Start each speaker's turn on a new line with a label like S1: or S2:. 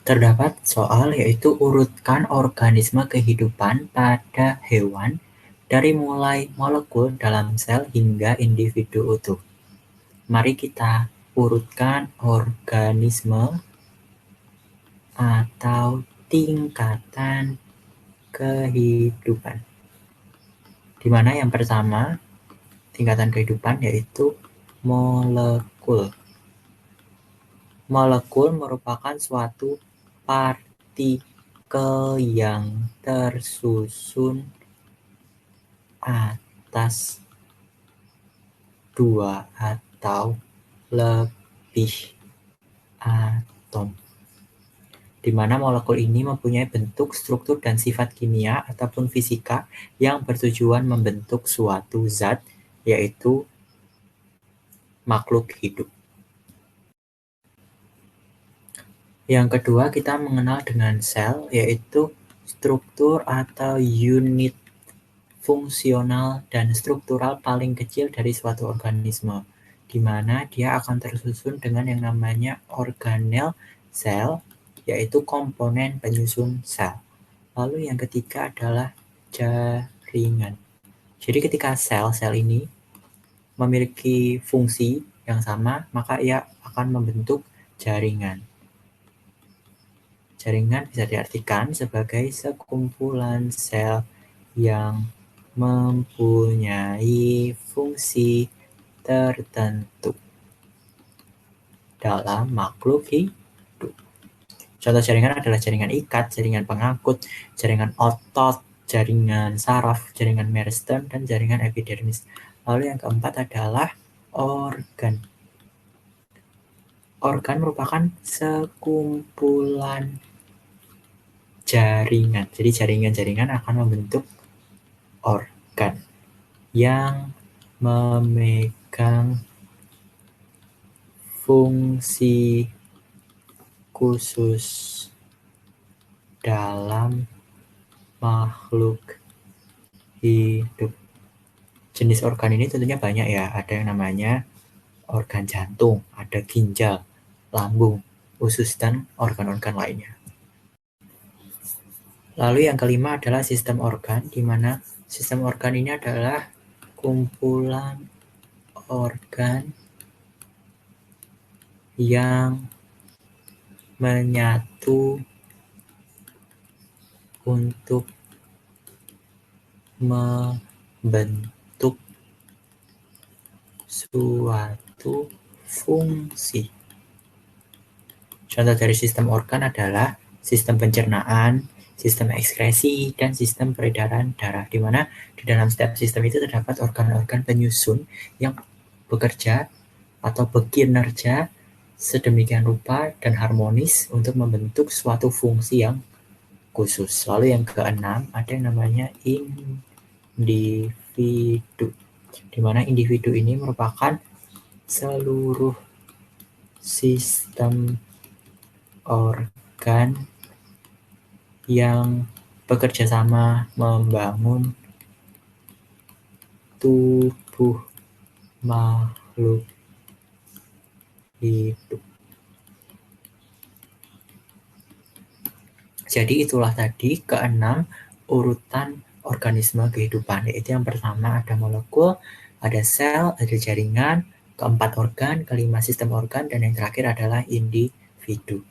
S1: Terdapat soal yaitu urutkan organisme kehidupan pada hewan dari mulai molekul dalam sel hingga individu utuh. Mari kita urutkan organisme atau tingkatan kehidupan. Di mana yang pertama tingkatan kehidupan yaitu molekul. Molekul merupakan suatu partikel yang tersusun atas dua atau lebih atom, di mana molekul ini mempunyai bentuk, struktur, dan sifat kimia ataupun fisika yang bertujuan membentuk suatu zat, yaitu makhluk hidup. Yang kedua, kita mengenal dengan sel, yaitu struktur atau unit fungsional dan struktural paling kecil dari suatu organisme, di mana dia akan tersusun dengan yang namanya organel sel, yaitu komponen penyusun sel. Lalu yang ketiga adalah jaringan. Jadi ketika sel-sel ini memiliki fungsi yang sama, maka ia akan membentuk jaringan. Jaringan bisa diartikan sebagai sekumpulan sel yang mempunyai fungsi tertentu dalam makhluk hidup. Contoh jaringan adalah jaringan ikat, jaringan pengangkut, jaringan otot, jaringan saraf, jaringan meristem, dan jaringan epidermis. Lalu yang keempat adalah organ. Organ merupakan sekumpulan jaringan. Jadi jaringan-jaringan akan membentuk organ yang memegang fungsi khusus dalam makhluk hidup. Jenis organ ini tentunya banyak ya, ada yang namanya organ jantung, ada ginjal, lambung, usus, dan organ-organ lainnya. Lalu yang kelima adalah sistem organ, di mana sistem organ ini adalah kumpulan organ yang menyatu untuk membentuk suatu fungsi. Contoh dari sistem organ adalah sistem pencernaan, sistem ekskresi, dan sistem peredaran darah, di mana di dalam setiap sistem itu terdapat organ-organ penyusun yang bekerja atau bekinerja sedemikian rupa dan harmonis untuk membentuk suatu fungsi yang khusus. Lalu yang keenam ada yang namanya individu, di mana individu ini merupakan seluruh sistem organ yang bekerja sama membangun tubuh makhluk hidup. Jadi itulah tadi keenam urutan organisme kehidupan, yaitu yang pertama ada molekul, ada sel, ada jaringan, keempat organ, kelima sistem organ, dan yang terakhir adalah individu.